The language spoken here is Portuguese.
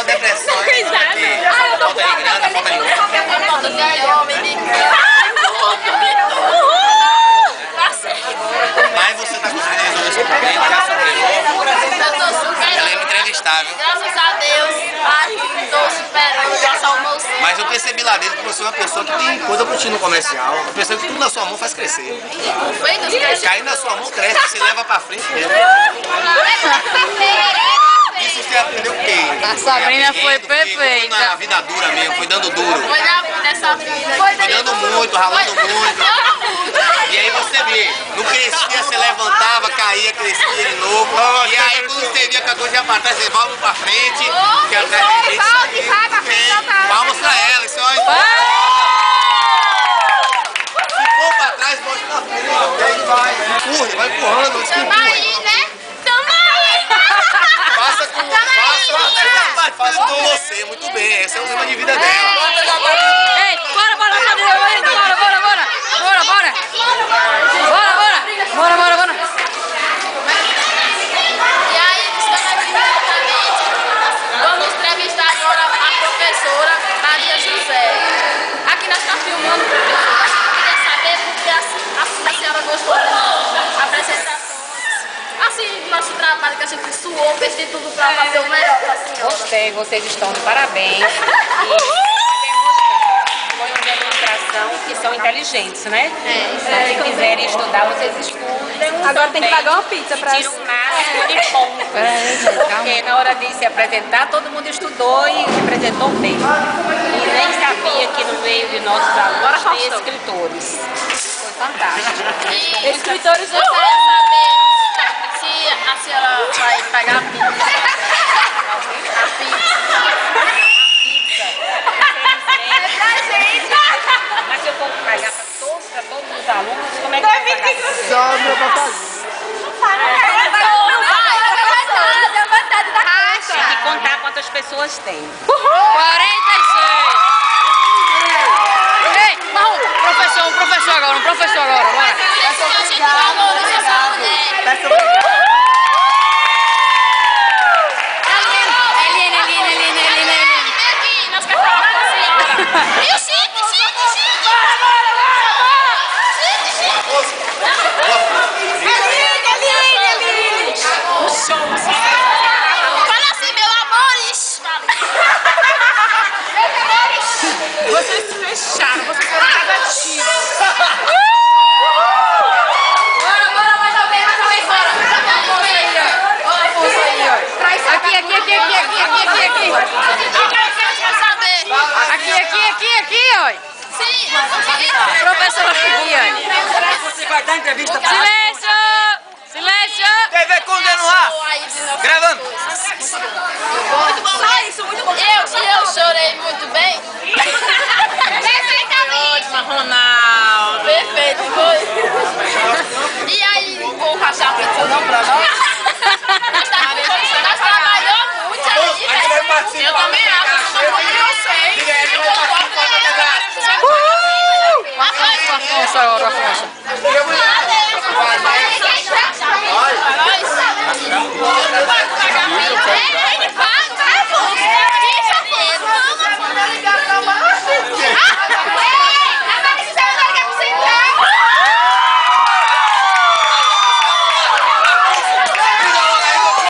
depressão. Risada. Falta de grana, falta de grana. Falta de homem, de Mas você tá conseguindo resolver esse problema, já superou. Eu tô superando. Ela é me entrevistar, viu? Graças a Deus, ai, tô superando, já salvou. Mas eu percebi lá dentro que você é uma pessoa que tem coisa pro tino comercial. Eu percebo que tudo na sua mão faz crescer. Cair na sua mão cresce, você leva pra frente mesmo. Isso você aprendeu o quê? A Sabrina foi perfeita. Foi na vida dura mesmo, foi dando duro. Foi na vida essa vida. Foi dando muito, ralando muito. E aí você vê, não crescia, você levantava, caía, crescia de novo. E aí quando você via que a coisa ia pra trás, você volta pra frente. Que atrás de gente vai pra frente, não tá. palmas pra ela, isso aí. Se for pra trás, volte pra frente. E aí vai empurrando, isso que Tamo empurra. aí, né? Tamo aí. Faça com você, muito bem, esse é o lema de vida dela. Ei, bora, bora, bora, bora, bora, bora, bora, bora, bora, bora, bora. E aí, vamos entrevistar agora a professora Maria José. Aqui nós estamos filmando, professora. Queria saber porque a senhora gostou da apresentação. Assim, do nosso trabalho que a gente suou, fez de tudo para fazer o melhor para a senhora. Gostei, vocês estão de parabéns. E foi uma demonstração que são inteligentes, né? Se quiserem estudar, vocês estudem. Agora tem que pagar uma pizza pra tirar o máximo de pontos. Porque na hora de se apresentar, todo mundo estudou e representou bem. E nem sabia que no meio de nossos alunos tem escritores. Foi fantástico. E escritores gostaria de saber se a senhora vai pagar a pizza. A pizza. Mas se eu for pagar para todos os alunos, como é que vai pagar? Só meu papazinho. Tem que contar quantas pessoas tem. 46. Ei, Marrom, professor agora, bora. Fala assim, meu amores. Vocês se fecharam, vocês foram negativos. Bora, mais alguém, bora. Afonso aí, ó. Aqui. Aqui, ó. Sim, Professora aqui, ó. Você vai dar entrevista pra Silêncio! TV Conde no ar! Gravando! Muito bom. Só isso, muito bom. Eu chorei muito bem. Perfeitamente. Ronaldo. Perfeito, foi. E aí, vou rachar a pizza não pra nós? Nós trabalhamos muito aí, velho. Eu também acho. Eu sei. Afonso agora, Afonso.